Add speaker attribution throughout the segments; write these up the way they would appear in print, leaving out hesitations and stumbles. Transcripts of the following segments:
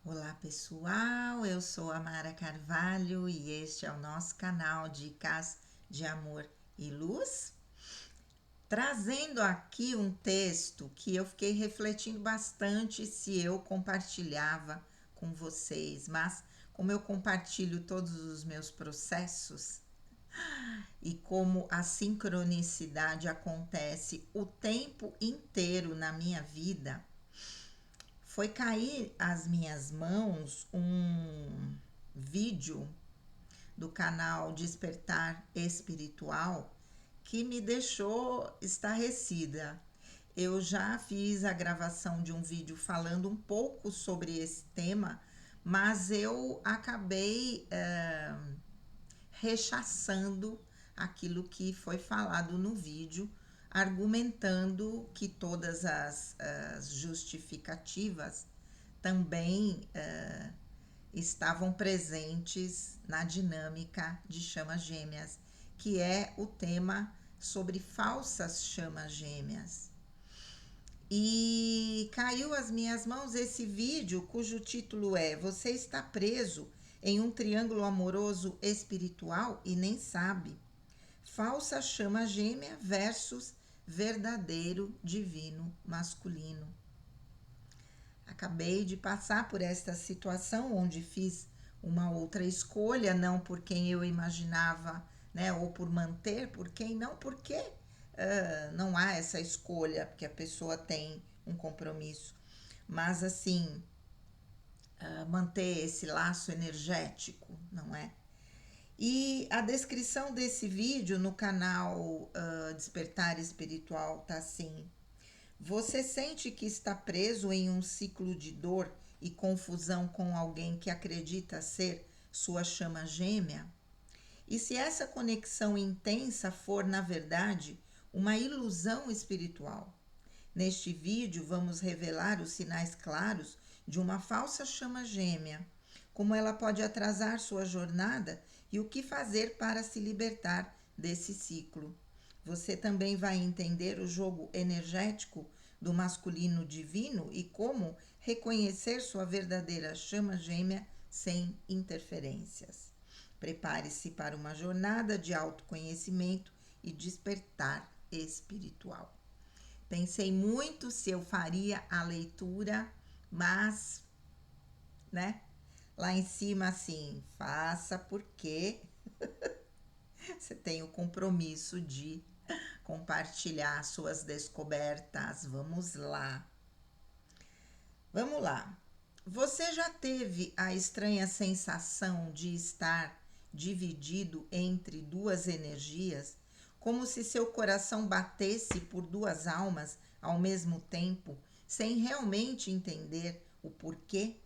Speaker 1: Olá pessoal, eu sou a Mara Carvalho e este é o nosso canal Dicas de Amor e Luz, trazendo aqui um texto que eu fiquei refletindo bastante se eu compartilhava com vocês, mas como eu compartilho todos os meus processos e como a sincronicidade acontece o tempo inteiro na minha vida, foi cair às minhas mãos um vídeo do canal Despertar Espiritual que me deixou estarrecida. Eu já fiz a gravação de um vídeo falando um pouco sobre esse tema, mas eu acabei rechaçando aquilo que foi falado no vídeo, argumentando que todas as justificativas também estavam presentes na dinâmica de chamas gêmeas, que é o tema sobre falsas chamas gêmeas. E caiu às minhas mãos esse vídeo cujo título é Você está preso em um triângulo amoroso espiritual e nem sabe. Falsa chama gêmea versus verdadeiro divino masculino. Acabei de passar por esta situação onde fiz uma outra escolha, não por quem eu imaginava, né, ou por manter, por quem não, porque não há essa escolha, porque a pessoa tem um compromisso. Mas assim, manter esse laço energético, não é? E a descrição desse vídeo no canal Despertar Espiritual tá assim: você sente que está preso em um ciclo de dor e confusão com alguém que acredita ser sua chama gêmea? E se essa conexão intensa for, na verdade, uma ilusão espiritual? Neste vídeo, vamos revelar os sinais claros de uma falsa chama gêmea, como ela pode atrasar sua jornada e o que fazer para se libertar desse ciclo. Você também vai entender o jogo energético do masculino divino e como reconhecer sua verdadeira chama gêmea sem interferências. Prepare-se para uma jornada de autoconhecimento e despertar espiritual. Pensei muito se eu faria a leitura, mas, né? Lá em cima, assim, faça porque você tem o compromisso de compartilhar suas descobertas. Vamos lá. Vamos lá. Você já teve a estranha sensação de estar dividido entre duas energias, como se seu coração batesse por duas almas ao mesmo tempo, sem realmente entender o porquê?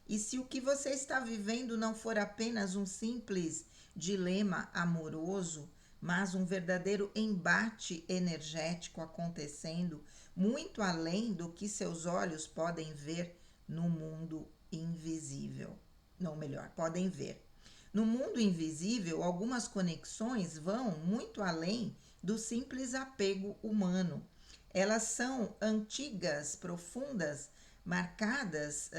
Speaker 1: E se o que você está vivendo não for apenas um simples dilema amoroso, mas um verdadeiro embate energético acontecendo muito além do que seus olhos podem ver no mundo invisível. Não, melhor, podem ver. No mundo invisível, algumas conexões vão muito além do simples apego humano. Elas são antigas, profundas, marcadas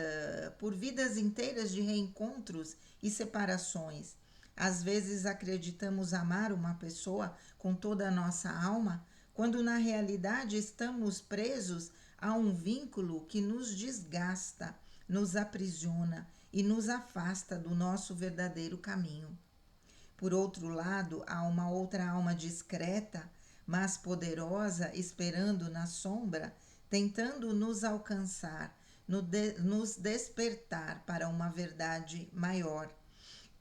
Speaker 1: por vidas inteiras de reencontros e separações. Às vezes acreditamos amar uma pessoa com toda a nossa alma, quando na realidade estamos presos a um vínculo que nos desgasta, nos aprisiona e nos afasta do nosso verdadeiro caminho. Por outro lado, há uma outra alma discreta, mas poderosa, esperando na sombra, tentando nos alcançar, nos despertar para uma verdade maior.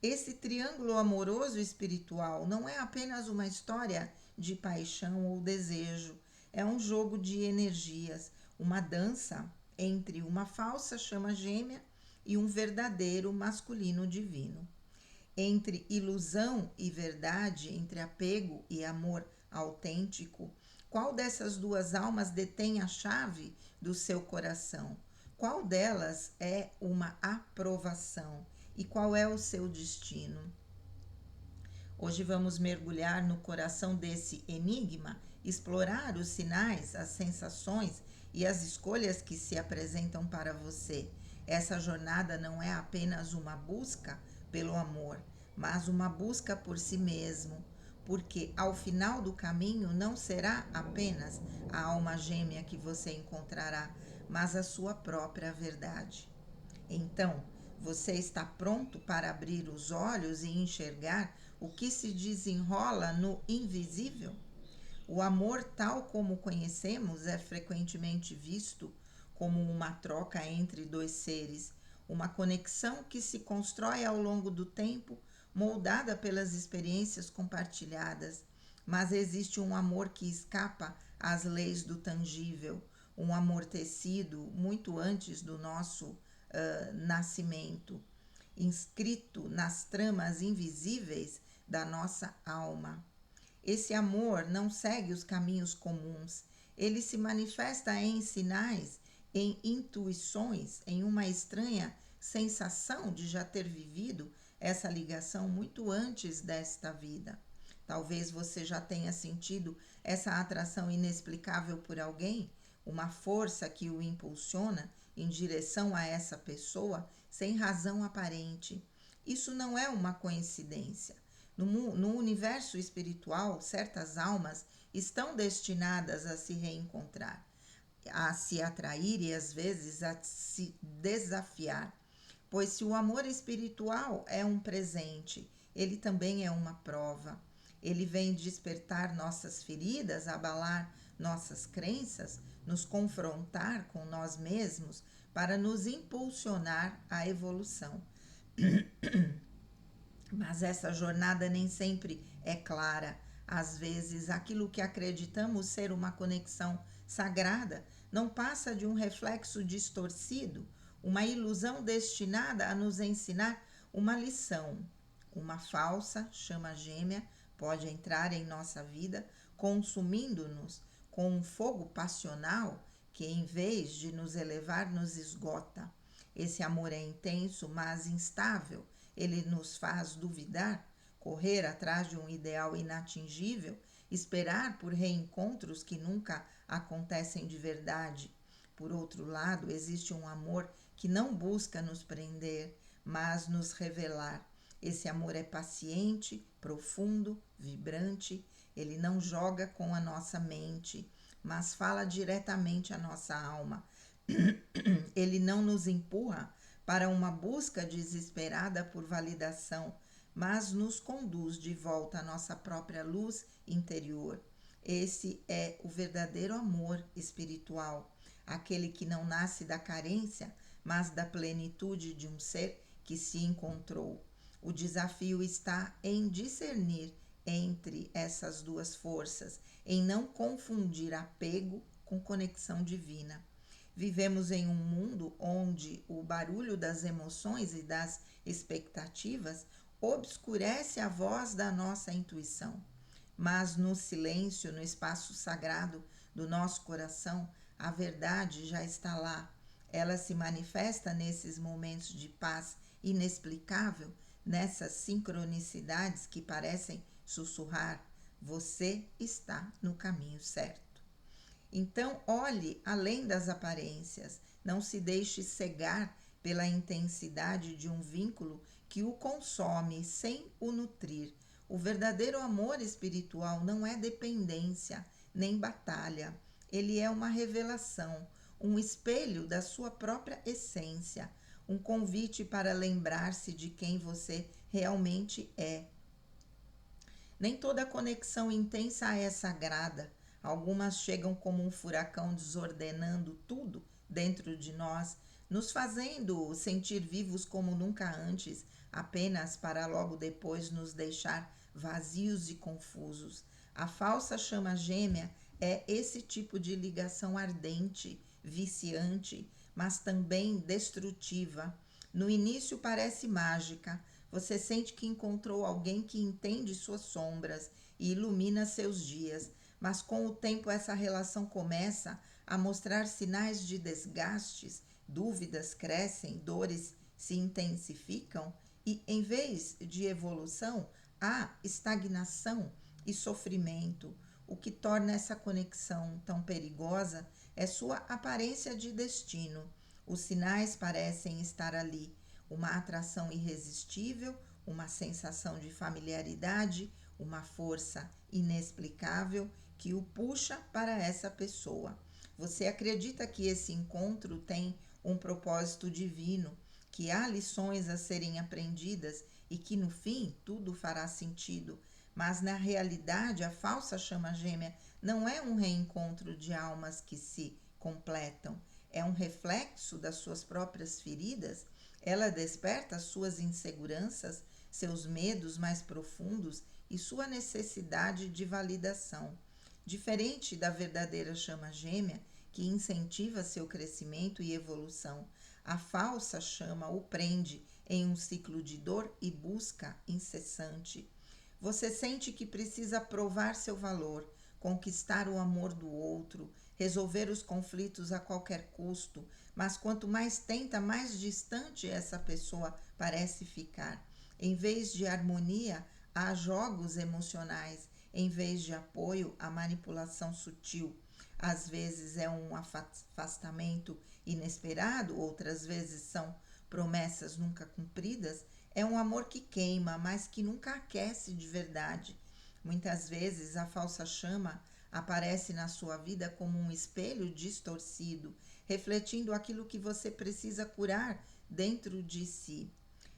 Speaker 1: Esse triângulo amoroso espiritual não é apenas uma história de paixão ou desejo, é um jogo de energias, uma dança entre uma falsa chama gêmea e um verdadeiro masculino divino. Entre ilusão e verdade, entre apego e amor autêntico, qual dessas duas almas detém a chave do seu coração? Qual delas é uma aprovação? E qual é o seu destino? Hoje vamos mergulhar no coração desse enigma, explorar os sinais, as sensações e as escolhas que se apresentam para você. Essa jornada não é apenas uma busca pelo amor, mas uma busca por si mesmo, porque ao final do caminho não será apenas a alma gêmea que você encontrará, mas a sua própria verdade. Então, você está pronto para abrir os olhos e enxergar o que se desenrola no invisível? O amor, tal como conhecemos, é frequentemente visto como uma troca entre dois seres, uma conexão que se constrói ao longo do tempo, moldada pelas experiências compartilhadas. Mas existe um amor que escapa às leis do tangível, um amor tecido muito antes do nosso nascimento, inscrito nas tramas invisíveis da nossa alma. Esse amor não segue os caminhos comuns. Ele se manifesta em sinais, em intuições, em uma estranha sensação de já ter vivido essa ligação muito antes desta vida. Talvez você já tenha sentido essa atração inexplicável por alguém, uma força que o impulsiona em direção a essa pessoa sem razão aparente. Isso não é uma coincidência. No universo espiritual, certas almas estão destinadas a se reencontrar, a se atrair e às vezes a se desafiar. Pois se o amor espiritual é um presente, ele também é uma prova. Ele vem despertar nossas feridas, abalar nossas crenças, nos confrontar com nós mesmos para nos impulsionar à evolução. Mas essa jornada nem sempre é clara. Às vezes, aquilo que acreditamos ser uma conexão sagrada não passa de um reflexo distorcido, uma ilusão destinada a nos ensinar uma lição. Uma falsa chama gêmea pode entrar em nossa vida, consumindo-nos com um fogo passional que, em vez de nos elevar, nos esgota. Esse amor é intenso, mas instável. Ele nos faz duvidar, correr atrás de um ideal inatingível, esperar por reencontros que nunca acontecem de verdade. Por outro lado, existe um amor que não busca nos prender, mas nos revelar. Esse amor é paciente, profundo, vibrante. Ele não joga com a nossa mente, mas fala diretamente à nossa alma. Ele não nos empurra para uma busca desesperada por validação, mas nos conduz de volta à nossa própria luz interior. Esse é o verdadeiro amor espiritual, aquele que não nasce da carência, mas da plenitude de um ser que se encontrou. O desafio está em discernir entre essas duas forças, em não confundir apego com conexão divina. Vivemos em um mundo onde o barulho das emoções e das expectativas obscurece a voz da nossa intuição. Mas no silêncio, no espaço sagrado do nosso coração, a verdade já está lá. Ela se manifesta nesses momentos de paz inexplicável, nessas sincronicidades que parecem sussurrar: você está no caminho certo. Então, olhe além das aparências, não se deixe cegar pela intensidade de um vínculo que o consome sem o nutrir. O verdadeiro amor espiritual não é dependência nem batalha, ele é uma revelação, um espelho da sua própria essência, um convite para lembrar-se de quem você realmente é. Nem toda conexão intensa é sagrada. Algumas chegam como um furacão desordenando tudo dentro de nós, nos fazendo sentir vivos como nunca antes, apenas para logo depois nos deixar vazios e confusos. A falsa chama gêmea é esse tipo de ligação ardente, viciante, mas também destrutiva. No início parece mágica. Você sente que encontrou alguém que entende suas sombras e ilumina seus dias, mas com o tempo essa relação começa a mostrar sinais de desgastes, dúvidas crescem, dores se intensificam e, em vez de evolução, há estagnação e sofrimento. O que torna essa conexão tão perigosa é sua aparência de destino. Os sinais parecem estar ali: uma atração irresistível, uma sensação de familiaridade, uma força inexplicável que o puxa para essa pessoa. Você acredita que esse encontro tem um propósito divino, que há lições a serem aprendidas e que no fim tudo fará sentido. Mas na realidade, a falsa chama gêmea não é um reencontro de almas que se completam, é um reflexo das suas próprias feridas. Ela desperta suas inseguranças, seus medos mais profundos e sua necessidade de validação. Diferente da verdadeira chama gêmea, que incentiva seu crescimento e evolução, a falsa chama o prende em um ciclo de dor e busca incessante. Você sente que precisa provar seu valor, conquistar o amor do outro, resolver os conflitos a qualquer custo, mas quanto mais tenta, mais distante essa pessoa parece ficar. Em vez de harmonia, há jogos emocionais, em vez de apoio, a manipulação sutil. Às vezes é um afastamento inesperado, outras vezes são promessas nunca cumpridas. É um amor que queima, mas que nunca aquece de verdade. Muitas vezes a falsa chama aparece na sua vida como um espelho distorcido, refletindo aquilo que você precisa curar dentro de si.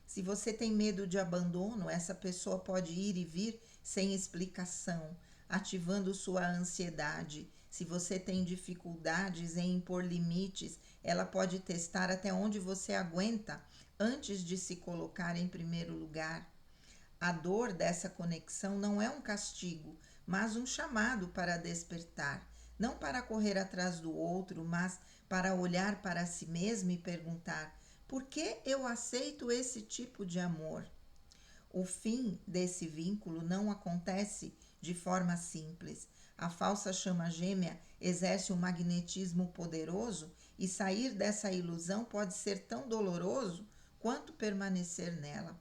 Speaker 1: Se você tem medo de abandono, essa pessoa pode ir e vir sem explicação, ativando sua ansiedade. Se você tem dificuldades em impor limites, ela pode testar até onde você aguenta antes de se colocar em primeiro lugar. A dor dessa conexão não é um castigo, mas um chamado para despertar, não para correr atrás do outro, mas para olhar para si mesmo e perguntar: por que eu aceito esse tipo de amor? O fim desse vínculo não acontece de forma simples. A falsa chama gêmea exerce um magnetismo poderoso e sair dessa ilusão pode ser tão doloroso quanto permanecer nela.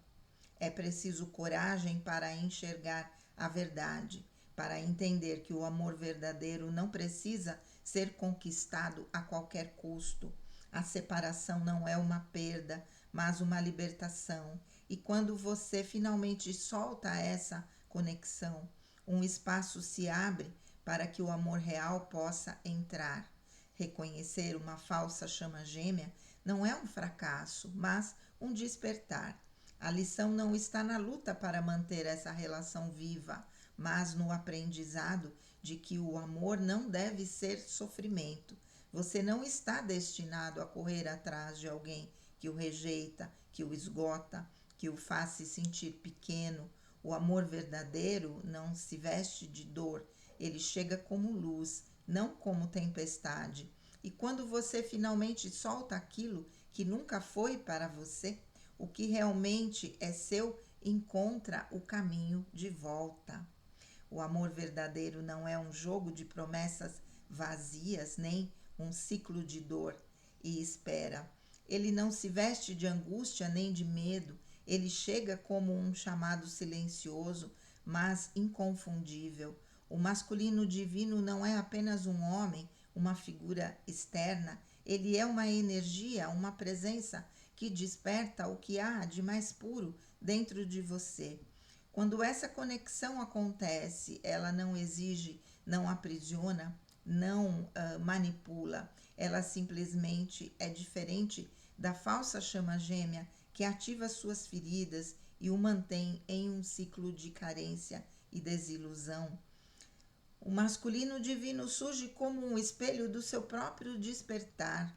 Speaker 1: É preciso coragem para enxergar a verdade, para entender que o amor verdadeiro não precisa ser conquistado a qualquer custo. A separação não é uma perda, mas uma libertação. E quando você finalmente solta essa conexão, um espaço se abre para que o amor real possa entrar. Reconhecer uma falsa chama gêmea não é um fracasso, mas um despertar. A lição não está na luta para manter essa relação viva, mas no aprendizado de que o amor não deve ser sofrimento. Você não está destinado a correr atrás de alguém que o rejeita, que o esgota, que o faz se sentir pequeno. O amor verdadeiro não se veste de dor, ele chega como luz, não como tempestade. E quando você finalmente solta aquilo que nunca foi para você, o que realmente é seu encontra o caminho de volta. O amor verdadeiro não é um jogo de promessas vazias, nem um ciclo de dor e espera. Ele não se veste de angústia nem de medo, ele chega como um chamado silencioso, mas inconfundível. O masculino divino não é apenas um homem, uma figura externa, ele é uma energia, uma presença que desperta o que há de mais puro dentro de você. Quando essa conexão acontece, ela não exige, não aprisiona, não manipula, ela simplesmente é diferente da falsa chama gêmea que ativa suas feridas e o mantém em um ciclo de carência e desilusão. O masculino divino surge como um espelho do seu próprio despertar.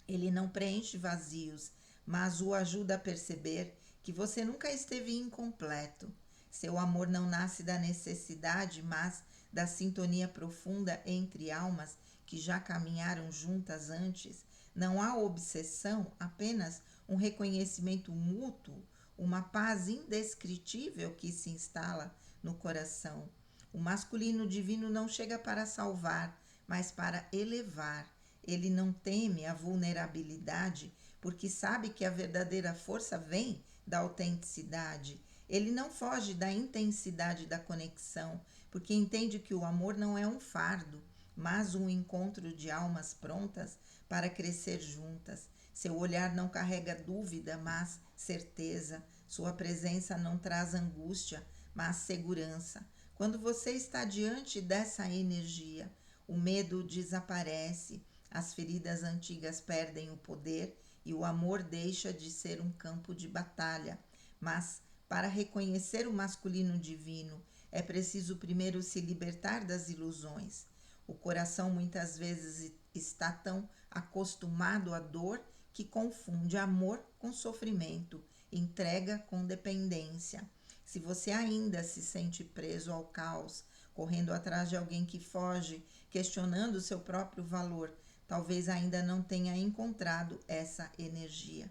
Speaker 1: Ele não preenche vazios, mas o ajuda a perceber que você nunca esteve incompleto. Seu amor não nasce da necessidade, mas da sintonia profunda entre almas que já caminharam juntas antes. Não há obsessão, apenas um reconhecimento mútuo, uma paz indescritível que se instala no coração. O masculino divino não chega para salvar, mas para elevar. Ele não teme a vulnerabilidade, porque sabe que a verdadeira força vem da autenticidade. Ele não foge da intensidade da conexão, porque entende que o amor não é um fardo, mas um encontro de almas prontas para crescer juntas. Seu olhar não carrega dúvida, mas certeza. Sua presença não traz angústia, mas segurança. Quando você está diante dessa energia, o medo desaparece, as feridas antigas perdem o poder e o amor deixa de ser um campo de batalha. Mas para reconhecer o masculino divino, é preciso primeiro se libertar das ilusões. O coração muitas vezes está tão acostumado à dor que confunde amor com sofrimento, entrega com dependência. Se você ainda se sente preso ao caos, correndo atrás de alguém que foge, questionando seu próprio valor, talvez ainda não tenha encontrado essa energia.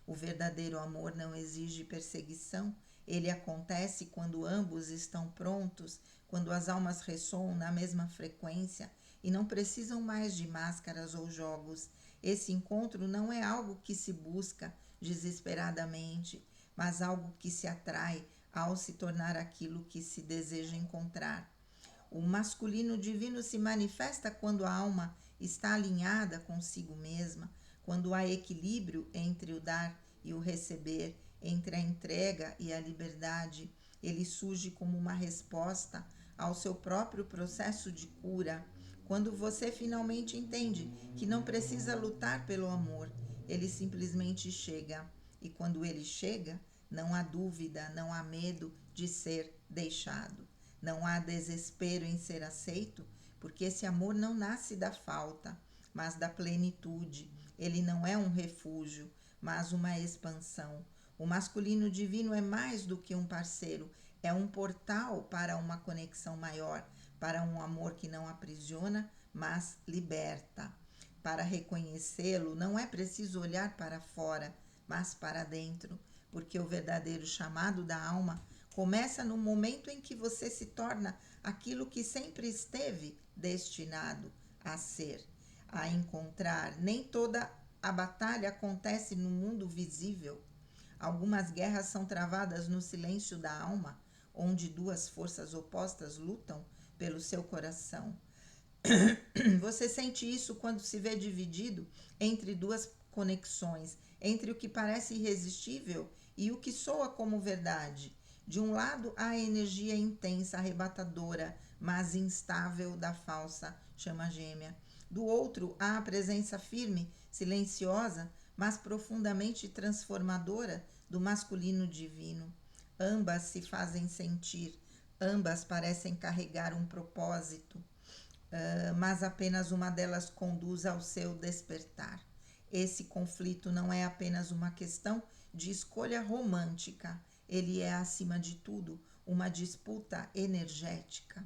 Speaker 1: O verdadeiro amor não exige perseguição, ele acontece quando ambos estão prontos, quando as almas ressoam na mesma frequência e não precisam mais de máscaras ou jogos. Esse encontro não é algo que se busca desesperadamente, mas algo que se atrai ao se tornar aquilo que se deseja encontrar. O masculino divino se manifesta quando a alma está alinhada consigo mesma, quando há equilíbrio entre o dar e o receber, entre a entrega e a liberdade. Ele surge como uma resposta ao seu próprio processo de cura. Quando você finalmente entende que não precisa lutar pelo amor, ele simplesmente chega. E quando ele chega, não há dúvida, não há medo de ser deixado. Não há desespero em ser aceito, porque esse amor não nasce da falta, mas da plenitude. Ele não é um refúgio, mas uma expansão. O masculino divino é mais do que um parceiro, é um portal para uma conexão maior, para um amor que não aprisiona, mas liberta. Para reconhecê-lo, não é preciso olhar para fora, mas para dentro, porque o verdadeiro chamado da alma começa no momento em que você se torna aquilo que sempre esteve destinado a ser, a encontrar. Nem toda a batalha acontece no mundo visível. Algumas guerras são travadas no silêncio da alma, onde duas forças opostas lutam pelo seu coração. Você sente isso quando se vê dividido entre duas conexões, entre o que parece irresistível e o que soa como verdade. De um lado, há a energia intensa, arrebatadora, mas instável da falsa chama gêmea. Do outro, há a presença firme, silenciosa, mas profundamente transformadora do masculino divino. Ambas se fazem sentir, ambas parecem carregar um propósito, mas apenas uma delas conduz ao seu despertar. Esse conflito não é apenas uma questão de escolha romântica, ele é, acima de tudo, uma disputa energética.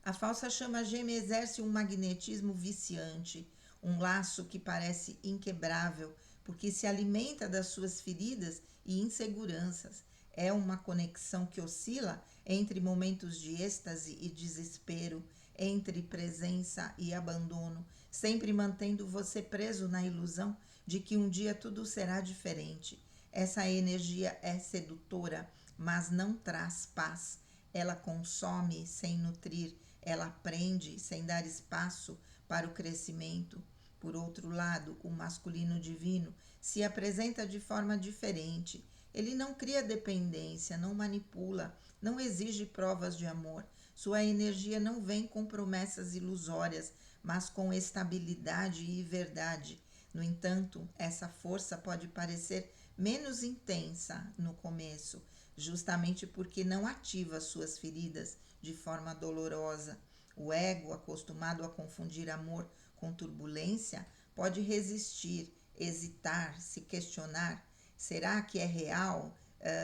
Speaker 1: A falsa chama gêmea exerce um magnetismo viciante, um laço que parece inquebrável, porque se alimenta das suas feridas e inseguranças. É uma conexão que oscila entre momentos de êxtase e desespero, entre presença e abandono, sempre mantendo você preso na ilusão de que um dia tudo será diferente. Essa energia é sedutora, mas não traz paz. Ela consome sem nutrir, ela prende sem dar espaço para o crescimento. Por outro lado, o masculino divino se apresenta de forma diferente. Ele não cria dependência, não manipula, não exige provas de amor. Sua energia não vem com promessas ilusórias, mas com estabilidade e verdade. No entanto, essa força pode parecer menos intensa no começo, justamente porque não ativa suas feridas de forma dolorosa. O ego, acostumado a confundir amor com turbulência, pode resistir, hesitar, se questionar. Será que é real?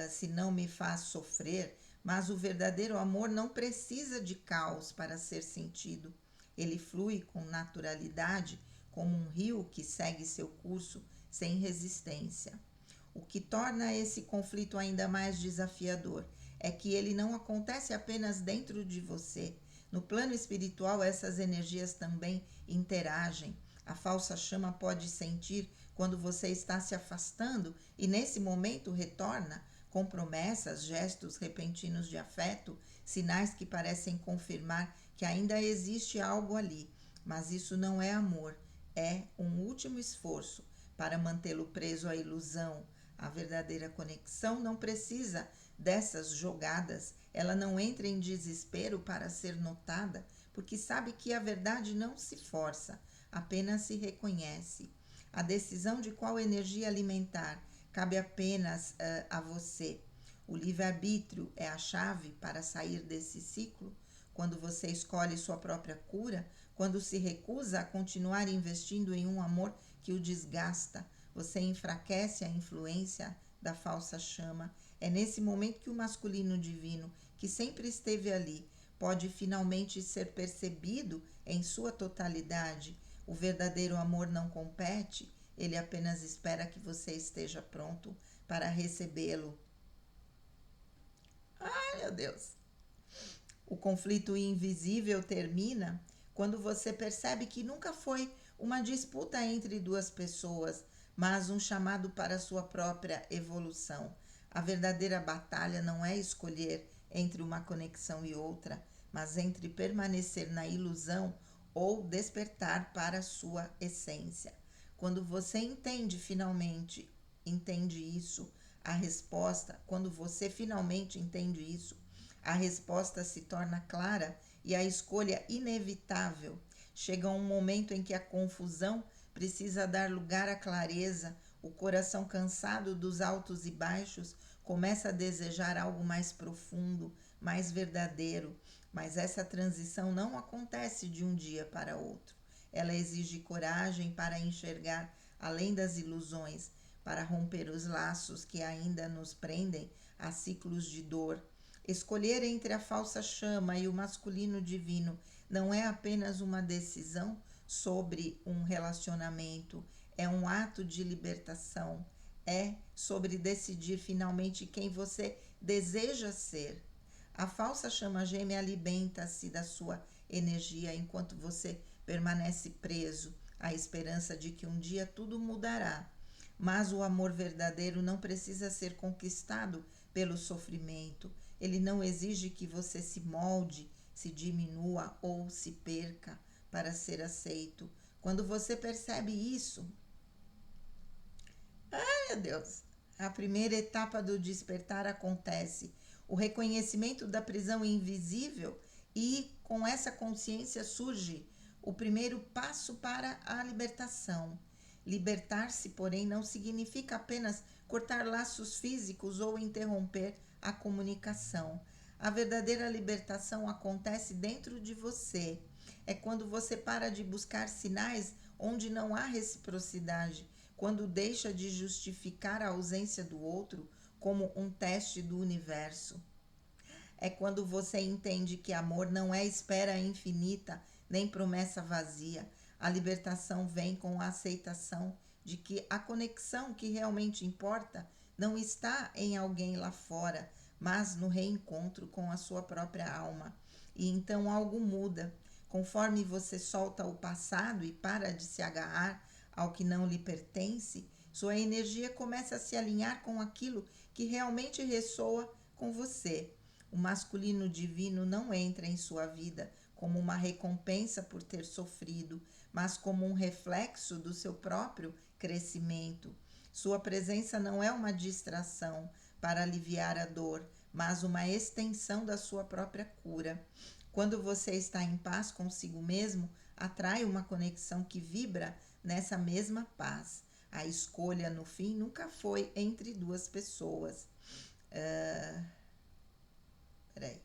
Speaker 1: Se não me faz sofrer? Mas o verdadeiro amor não precisa de caos para ser sentido. Ele flui com naturalidade, como um rio que segue seu curso sem resistência. O que torna esse conflito ainda mais desafiador é que ele não acontece apenas dentro de você. No plano espiritual, essas energias também interagem. A falsa chama pode sentir quando você está se afastando e, nesse momento, retorna com promessas, gestos repentinos de afeto, sinais que parecem confirmar que ainda existe algo ali. Mas isso não é amor, é um último esforço para mantê-lo preso à ilusão. A verdadeira conexão não precisa dessas jogadas, ela não entra em desespero para ser notada, porque sabe que a verdade não se força, apenas se reconhece. A decisão de qual energia alimentar cabe apenas a você. O livre-arbítrio é a chave para sair desse ciclo. Quando você escolhe sua própria cura, quando se recusa a continuar investindo em um amor que o desgasta, você enfraquece a influência da falsa chama. É nesse momento que o masculino divino, que sempre esteve ali, pode finalmente ser percebido em sua totalidade. O verdadeiro amor não compete, ele apenas espera que você esteja pronto para recebê-lo. Ai, meu Deus! O conflito invisível termina quando você percebe que nunca foi uma disputa entre duas pessoas, mas um chamado para sua própria evolução. A verdadeira batalha não é escolher entre uma conexão e outra, mas entre permanecer na ilusão ou despertar para a sua essência. Quando você entende isso, a resposta, quando você finalmente entende isso, a resposta se torna clara e a escolha inevitável. Chega um momento em que a confusão precisa dar lugar à clareza, o coração cansado dos altos e baixos começa a desejar algo mais profundo, mais verdadeiro. Mas essa transição não acontece de um dia para outro. Ela exige coragem para enxergar além das ilusões, para romper os laços que ainda nos prendem a ciclos de dor. Escolher entre a falsa chama e o masculino divino não é apenas uma decisão sobre um relacionamento, é um ato de libertação. É sobre decidir finalmente quem você deseja ser. A falsa chama gêmea alimenta-se da sua energia enquanto você permanece preso à esperança de que um dia tudo mudará. Mas o amor verdadeiro não precisa ser conquistado pelo sofrimento. Ele não exige que você se molde, se diminua ou se perca para ser aceito. Quando você percebe isso, ai meu Deus, a primeira etapa do despertar acontece. O reconhecimento da prisão invisível e com essa consciência surge o primeiro passo para a libertação. Libertar-se, porém, não significa apenas cortar laços físicos ou interromper a comunicação. A verdadeira libertação acontece dentro de você. É quando você para de buscar sinais onde não há reciprocidade, quando deixa de justificar a ausência do outro como um teste do universo. É quando você entende que amor não é espera infinita nem promessa vazia. A libertação vem com a aceitação de que a conexão que realmente importa não está em alguém lá fora, mas no reencontro com a sua própria alma. E então algo muda. Conforme você solta o passado e para de se agarrar ao que não lhe pertence, sua energia começa a se alinhar com aquilo que realmente ressoa com você. O masculino divino não entra em sua vida como uma recompensa por ter sofrido, mas como um reflexo do seu próprio crescimento. Sua presença não é uma distração para aliviar a dor, mas uma extensão da sua própria cura. Quando você está em paz consigo mesmo, atrai uma conexão que vibra nessa mesma paz. A escolha, no fim, nunca foi entre duas pessoas. Peraí.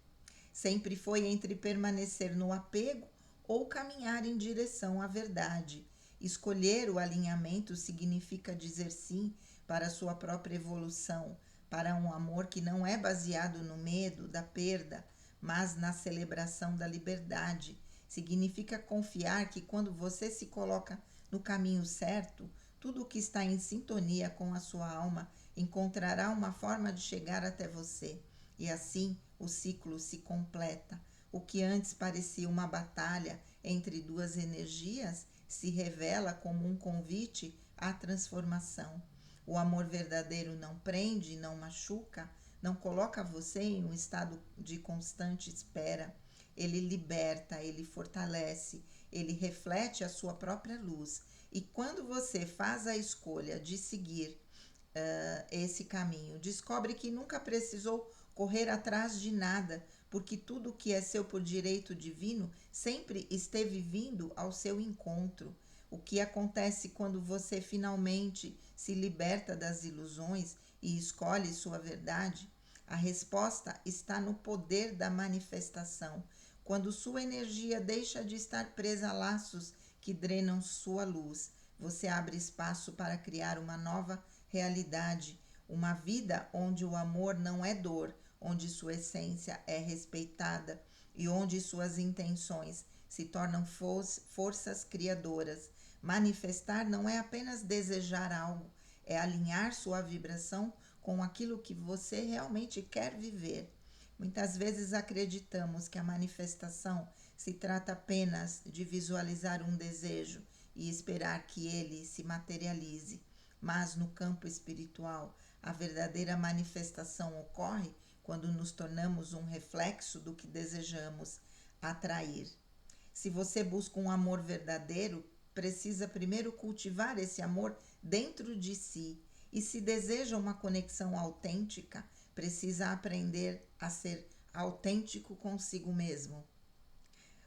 Speaker 1: Sempre foi entre permanecer no apego ou caminhar em direção à verdade. Escolher o alinhamento significa dizer sim para a sua própria evolução, para um amor que não é baseado no medo da perda, mas na celebração da liberdade. Significa confiar que quando você se coloca no caminho certo, tudo o que está em sintonia com a sua alma encontrará uma forma de chegar até você. E assim o ciclo se completa. O que antes parecia uma batalha entre duas energias se revela como um convite à transformação. O amor verdadeiro não prende, não machuca, não coloca você em um estado de constante espera. Ele liberta, ele fortalece, ele reflete a sua própria luz. E quando você faz a escolha de seguir esse caminho, descobre que nunca precisou correr atrás de nada, porque tudo que é seu por direito divino sempre esteve vindo ao seu encontro. O que acontece quando você finalmente se liberta das ilusões e escolhe sua verdade? A resposta está no poder da manifestação. Quando sua energia deixa de estar presa a laços que drenam sua luz, você abre espaço para criar uma nova realidade, uma vida onde o amor não é dor, onde sua essência é respeitada e onde suas intenções se tornam forças criadoras. Manifestar não é apenas desejar algo, é alinhar sua vibração com aquilo que você realmente quer viver. Muitas vezes acreditamos que a manifestação se trata apenas de visualizar um desejo e esperar que ele se materialize. Mas no campo espiritual, a verdadeira manifestação ocorre quando nos tornamos um reflexo do que desejamos atrair. Se você busca um amor verdadeiro, precisa primeiro cultivar esse amor dentro de si. E se deseja uma conexão autêntica, precisa aprender a ser autêntico consigo mesmo.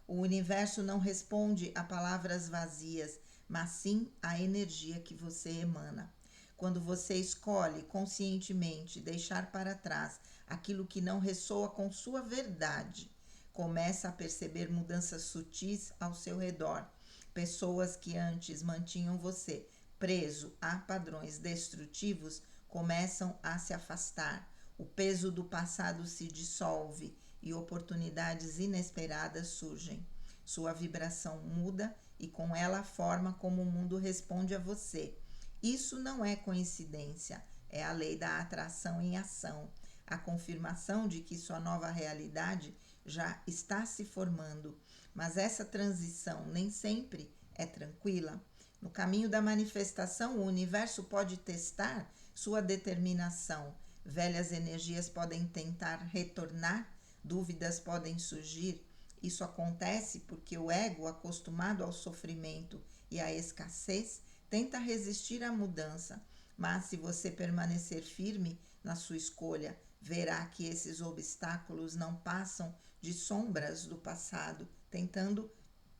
Speaker 1: O universo não responde a palavras vazias, mas sim à energia que você emana. Quando você escolhe conscientemente deixar para trás aquilo que não ressoa com sua verdade, começa a perceber mudanças sutis ao seu redor. Pessoas que antes mantinham você preso a padrões destrutivos começam a se afastar. O peso do passado se dissolve e oportunidades inesperadas surgem. Sua vibração muda e com ela a forma como o mundo responde a você. Isso não é coincidência, é a lei da atração em ação, a confirmação de que sua nova realidade já está se formando. Mas essa transição nem sempre é tranquila. No caminho da manifestação, o universo pode testar sua determinação. Velhas energias podem tentar retornar, dúvidas podem surgir. Isso acontece porque o ego, acostumado ao sofrimento e à escassez, tenta resistir à mudança. Mas se você permanecer firme na sua escolha, verá que esses obstáculos não passam de sombras do passado, tentando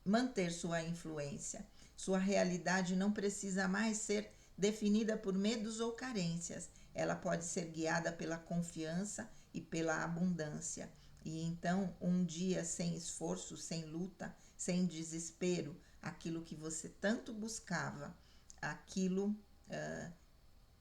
Speaker 1: manter sua influência. Sua realidade não precisa mais ser definida por medos ou carências. Ela pode ser guiada pela confiança e pela abundância. E então, um dia sem esforço, sem luta, sem desespero, aquilo que você tanto buscava, aquilo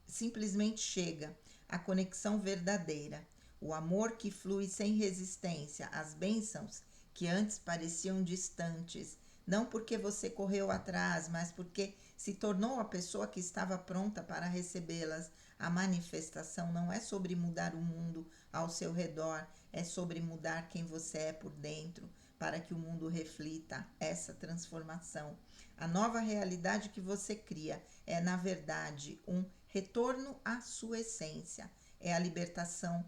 Speaker 1: simplesmente chega. A conexão verdadeira, o amor que flui sem resistência, as bênçãos que antes pareciam distantes, não porque você correu atrás, mas porque se tornou a pessoa que estava pronta para recebê-las. A manifestação não é sobre mudar o mundo ao seu redor, é sobre mudar quem você é por dentro, para que o mundo reflita essa transformação. A nova realidade que você cria é, na verdade, um retorno à sua essência, é a libertação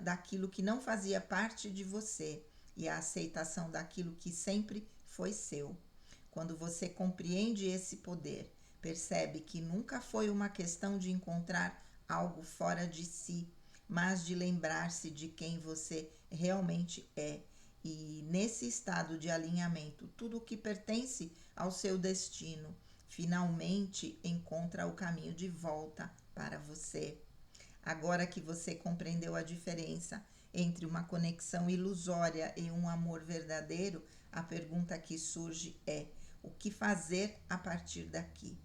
Speaker 1: daquilo que não fazia parte de você e a aceitação daquilo que sempre foi seu. Quando você compreende esse poder, percebe que nunca foi uma questão de encontrar algo fora de si, mas de lembrar-se de quem você realmente é. E nesse estado de alinhamento, tudo o que pertence ao seu destino finalmente encontra o caminho de volta para você. Agora que você compreendeu a diferença entre uma conexão ilusória e um amor verdadeiro, a pergunta que surge é: o que fazer a partir daqui?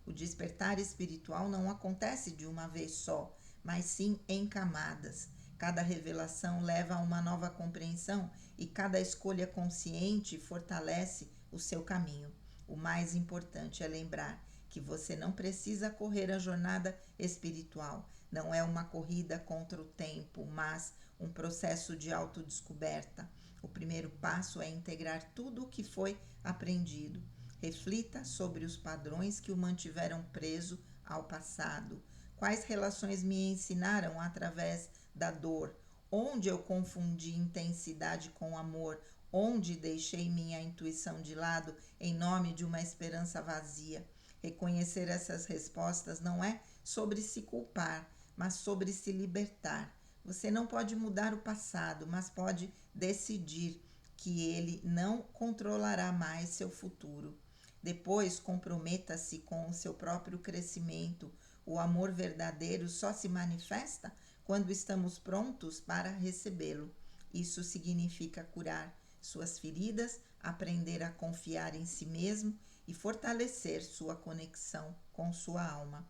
Speaker 1: O despertar espiritual não acontece de uma vez só, mas sim em camadas. Cada revelação leva a uma nova compreensão e cada escolha consciente fortalece o seu caminho. O mais importante é lembrar que você não precisa correr a jornada espiritual. Não é uma corrida contra o tempo, mas um processo de autodescoberta. O primeiro passo é integrar tudo o que foi aprendido. Reflita sobre os padrões que o mantiveram preso ao passado. Quais relações me ensinaram através da dor? Onde eu confundi intensidade com amor? Onde deixei minha intuição de lado em nome de uma esperança vazia? Reconhecer essas respostas não é sobre se culpar, mas sobre se libertar. Você não pode mudar o passado, mas pode decidir que ele não controlará mais seu futuro. Depois, comprometa-se com o seu próprio crescimento. O amor verdadeiro só se manifesta quando estamos prontos para recebê-lo. Isso significa curar suas feridas, aprender a confiar em si mesmo e fortalecer sua conexão com sua alma.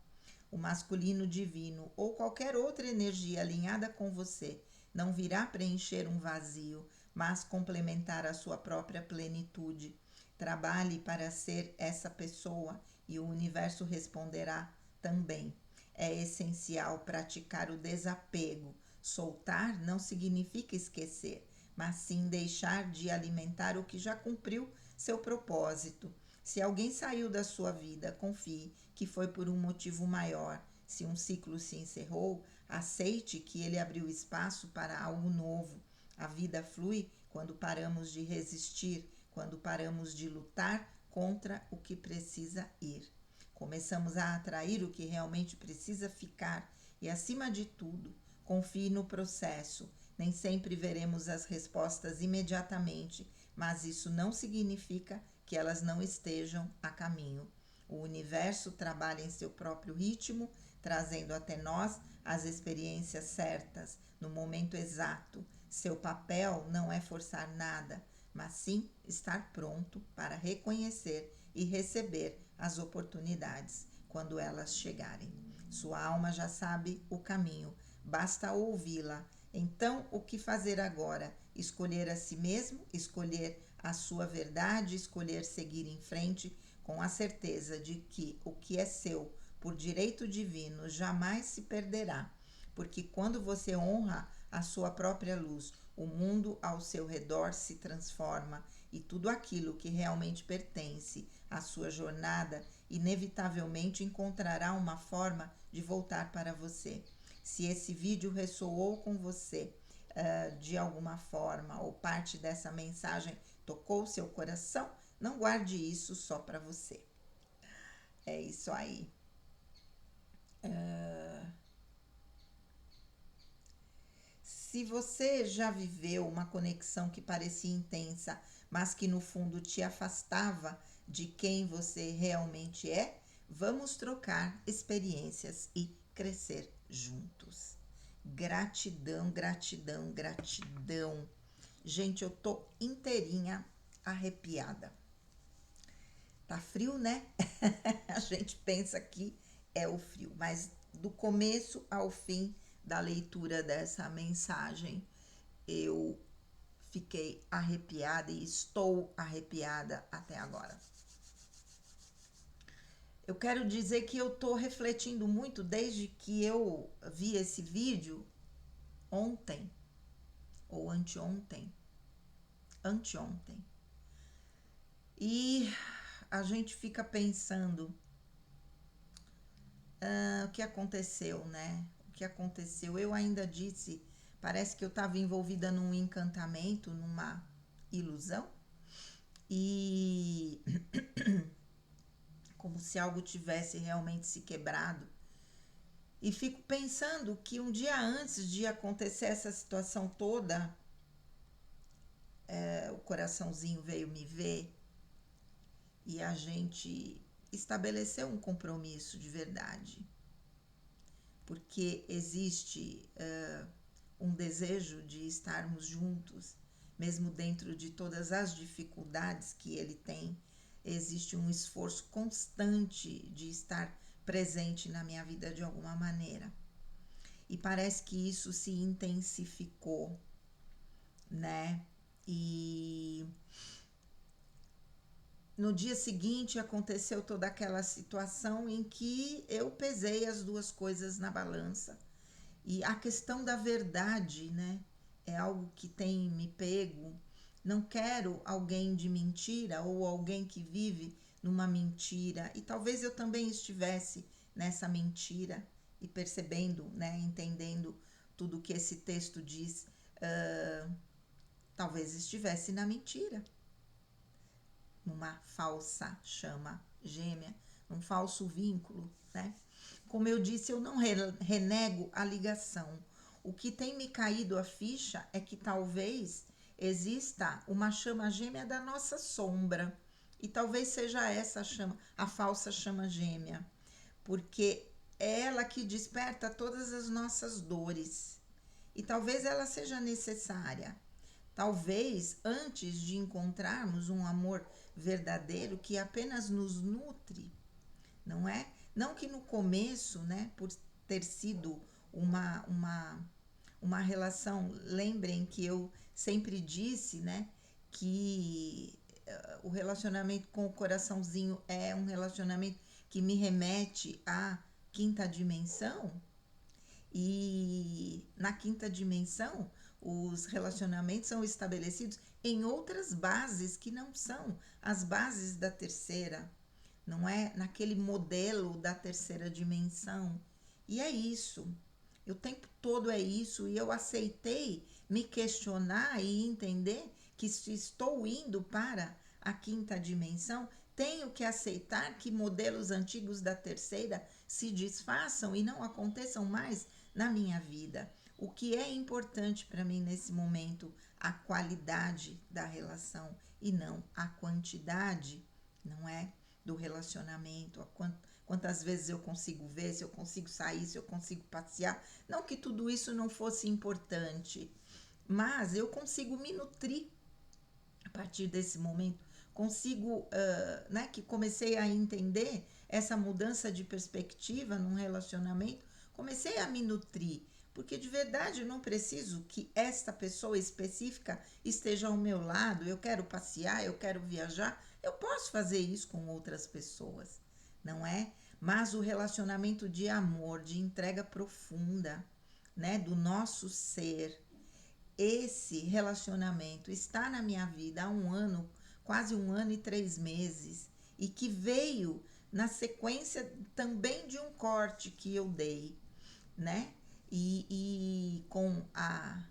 Speaker 1: O masculino divino ou qualquer outra energia alinhada com você não virá preencher um vazio, mas complementar a sua própria plenitude. Trabalhe para ser essa pessoa e o universo responderá também. É essencial praticar o desapego. Soltar não significa esquecer, mas sim deixar de alimentar o que já cumpriu seu propósito. Se alguém saiu da sua vida, confie que foi por um motivo maior. Se um ciclo se encerrou, aceite que ele abriu espaço para algo novo. A vida flui quando paramos de resistir, quando paramos de lutar contra o que precisa ir. Começamos a atrair o que realmente precisa ficar e, acima de tudo, confie no processo. Nem sempre veremos as respostas imediatamente, mas isso não significa que elas não estejam a caminho. O universo trabalha em seu próprio ritmo, trazendo até nós as experiências certas, no momento exato. Seu papel não é forçar nada, mas sim estar pronto para reconhecer e receber as oportunidades quando elas chegarem. Sua alma já sabe o caminho, basta ouvi-la. Então, o que fazer agora? Escolher a si mesmo, escolher a sua verdade, escolher seguir em frente com a certeza de que o que é seu por direito divino jamais se perderá. Porque quando você honra a sua própria luz, o mundo ao seu redor se transforma e tudo aquilo que realmente pertence à sua jornada inevitavelmente encontrará uma forma de voltar para você. Se esse vídeo ressoou com você de alguma forma ou parte dessa mensagem tocou seu coração, não guarde isso só para você. É isso aí. Se você já viveu uma conexão que parecia intensa, mas que no fundo te afastava de quem você realmente é, vamos trocar experiências e crescer juntos. Gratidão, gratidão, gratidão. Gente, eu tô inteirinha arrepiada. Tá frio, né? A gente pensa que é o frio, mas do começo ao fim da leitura dessa mensagem, eu fiquei arrepiada e estou arrepiada até agora. Eu quero dizer que eu tô refletindo muito desde que eu vi esse vídeo ontem ou anteontem. E a gente fica pensando o que aconteceu, né? O que aconteceu? Eu ainda disse, parece que eu estava envolvida num encantamento, numa ilusão, e como se algo tivesse realmente se quebrado. E fico pensando que um dia antes de acontecer essa situação toda, o coraçãozinho veio me ver e a gente estabeleceu um compromisso de verdade. Porque existe um desejo de estarmos juntos, mesmo dentro de todas as dificuldades que ele tem, existe um esforço constante de estar presente na minha vida de alguma maneira. E parece que isso se intensificou, né? E no dia seguinte aconteceu toda aquela situação em que eu pesei as duas coisas na balança. E a questão da verdade, né? É algo que tem me pego. Não quero alguém de mentira ou alguém que vive numa mentira. E talvez eu também estivesse nessa mentira e percebendo, né? Entendendo tudo que esse texto diz. Talvez estivesse na mentira. Numa falsa chama gêmea, um falso vínculo, né? Como eu disse, eu não renego a ligação. O que tem me caído a ficha é que talvez exista uma chama gêmea da nossa sombra. E talvez seja essa a chama, a falsa chama gêmea, porque é ela que desperta todas as nossas dores. E talvez ela seja necessária. Talvez antes de encontrarmos um amor verdadeiro que apenas nos nutre, não é? Não que no começo, né, por ter sido uma relação, lembrem que eu sempre disse, né, que o relacionamento com o coraçãozinho é um relacionamento que me remete à quinta dimensão, e na quinta dimensão os relacionamentos são estabelecidos em outras bases que não são as bases da terceira, não é? Naquele modelo da terceira dimensão. E é isso. O tempo todo é isso. E eu aceitei me questionar e entender que se estou indo para a quinta dimensão, tenho que aceitar que modelos antigos da terceira se desfaçam e não aconteçam mais na minha vida. O que é importante para mim nesse momento? A qualidade da relação e não a quantidade, não é? Do relacionamento, quantas vezes eu consigo ver, se eu consigo sair, se eu consigo passear. Não que tudo isso não fosse importante, mas eu consigo me nutrir a partir desse momento. Consigo, né, que comecei a entender essa mudança de perspectiva num relacionamento, comecei a me nutrir. Porque de verdade eu não preciso que esta pessoa específica esteja ao meu lado. Eu quero passear, eu quero viajar. Eu posso fazer isso com outras pessoas, não é? Mas o relacionamento de amor, de entrega profunda, né, do nosso ser, esse relacionamento está na minha vida há um ano, quase um ano e 3 meses, e que veio na sequência também de um corte que eu dei, né? E com a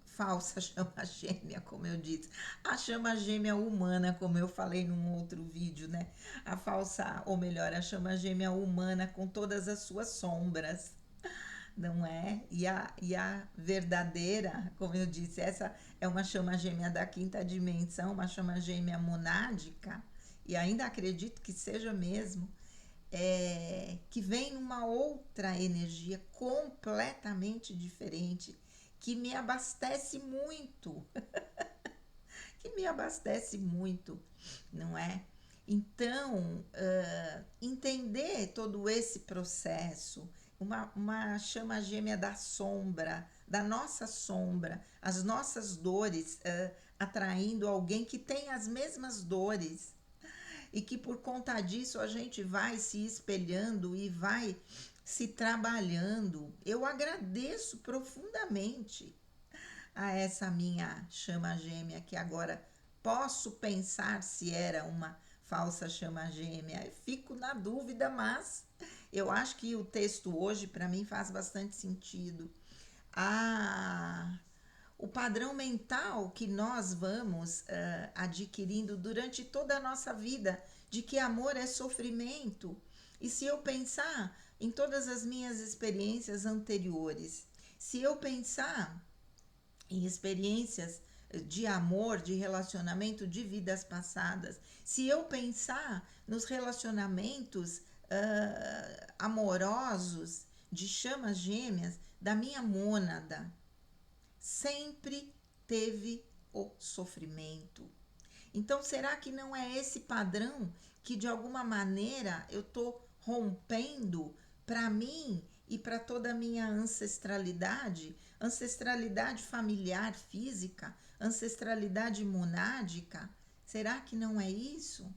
Speaker 1: falsa chama gêmea, como eu disse, a chama gêmea humana, como eu falei num outro vídeo, né? A falsa, ou melhor, a chama gêmea humana com todas as suas sombras, não é? E a verdadeira, como eu disse, essa é uma chama gêmea da quinta dimensão, uma chama gêmea monádica, e ainda acredito que seja mesmo, que vem numa outra energia completamente diferente, que me abastece muito, que me abastece muito, não é? Então, entender todo esse processo, uma chama gêmea da sombra, da nossa sombra, as nossas dores, atraindo alguém que tem as mesmas dores, e que por conta disso a gente vai se espelhando e vai se trabalhando. Eu agradeço profundamente a essa minha chama gêmea, que agora posso pensar se era uma falsa chama gêmea. Eu fico na dúvida, mas eu acho que o texto hoje para mim faz bastante sentido. Ah, o padrão mental que nós vamos adquirindo durante toda a nossa vida, de que amor é sofrimento. E se eu pensar em todas as minhas experiências anteriores, se eu pensar em experiências de amor, de relacionamento de vidas passadas, se eu pensar nos relacionamentos amorosos de chamas gêmeas da minha mônada, sempre teve o sofrimento. Então, será que não é esse padrão que de alguma maneira eu estou rompendo para mim e para toda a minha ancestralidade, ancestralidade familiar, física, ancestralidade monádica? Será que não é isso?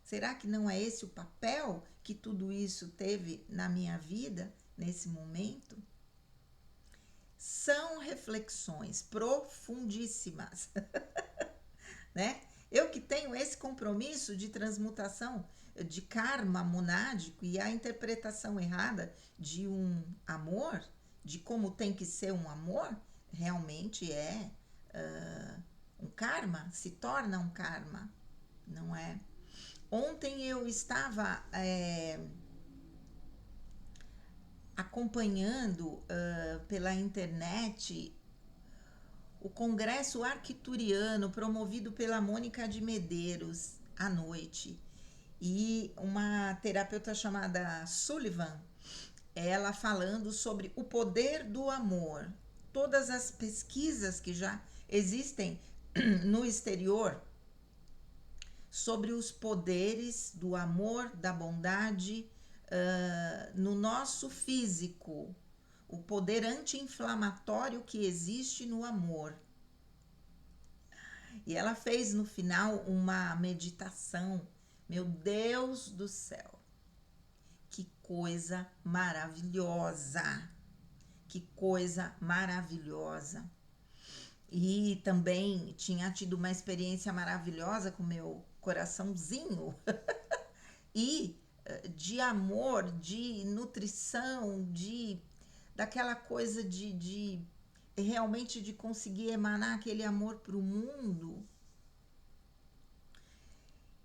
Speaker 1: Será que não é esse o papel que tudo isso teve na minha vida nesse momento? São reflexões profundíssimas, né? Eu que tenho esse compromisso de transmutação de karma monádico e a interpretação errada de um amor, de como tem que ser um amor, realmente é um karma, se torna um karma, não é? Ontem eu estava acompanhando pela internet o Congresso Arcturiano promovido pela Mônica de Medeiros à noite. E uma terapeuta chamada Sullivan, ela falando sobre o poder do amor. Todas as pesquisas que já existem no exterior sobre os poderes do amor, da bondade no nosso físico, o poder anti-inflamatório que existe no amor. E ela fez no final uma meditação. Meu Deus do céu, que coisa maravilhosa! Que coisa maravilhosa! E também tinha tido uma experiência maravilhosa com meu coraçãozinho e de amor, de nutrição, daquela coisa de realmente de conseguir emanar aquele amor para o mundo.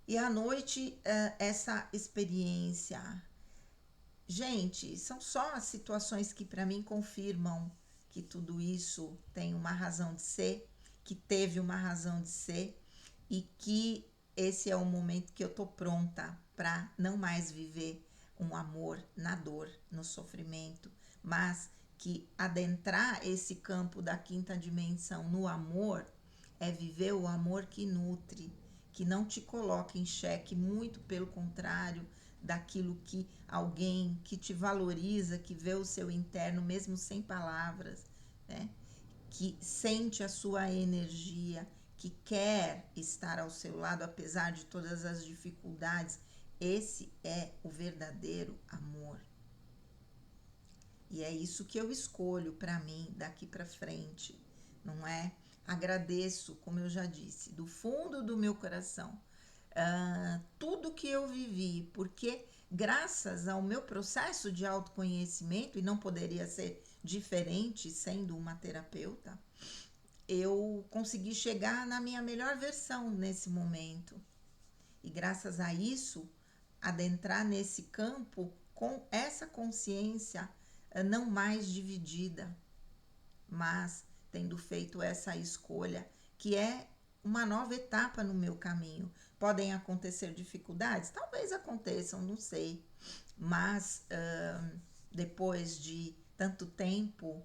Speaker 1: E à noite, essa experiência. Gente, são só as situações que para mim confirmam que tudo isso tem uma razão de ser, que teve uma razão de ser e que esse é o momento que eu tô pronta para não mais viver um amor na dor, no sofrimento, mas que adentrar esse campo da quinta dimensão no amor é viver o amor que nutre, que não te coloca em xeque, muito pelo contrário, daquilo que alguém que te valoriza, que vê o seu interno mesmo sem palavras, né? Que sente a sua energia, que quer estar ao seu lado apesar de todas as dificuldades. Esse é o verdadeiro amor. E é isso que eu escolho para mim daqui para frente, não é? Agradeço, como eu já disse, do fundo do meu coração, tudo que eu vivi, porque graças ao meu processo de autoconhecimento, e não poderia ser diferente sendo uma terapeuta, eu consegui chegar na minha melhor versão nesse momento. E graças a isso, adentrar nesse campo com essa consciência não mais dividida, mas tendo feito essa escolha, que é uma nova etapa no meu caminho. Podem acontecer dificuldades? Talvez aconteçam, não sei. Mas depois de tanto tempo,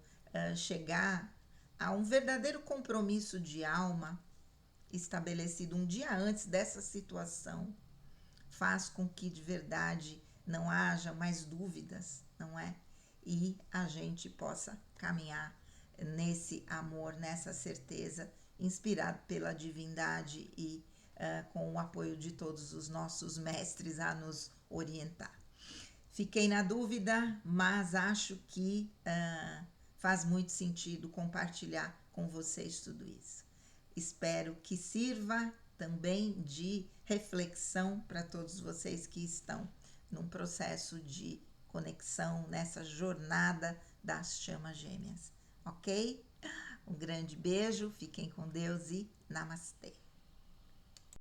Speaker 1: chegar a um verdadeiro compromisso de alma estabelecido um dia antes dessa situação, faz com que de verdade não haja mais dúvidas, não é? E a gente possa caminhar nesse amor, nessa certeza, inspirado pela divindade e com o apoio de todos os nossos mestres a nos orientar. Fiquei na dúvida, mas acho que faz muito sentido compartilhar com vocês tudo isso. Espero que sirva também de reflexão para todos vocês que estão num processo de conexão nessa jornada das chamas gêmeas, ok? Um grande beijo, fiquem com Deus e namastê.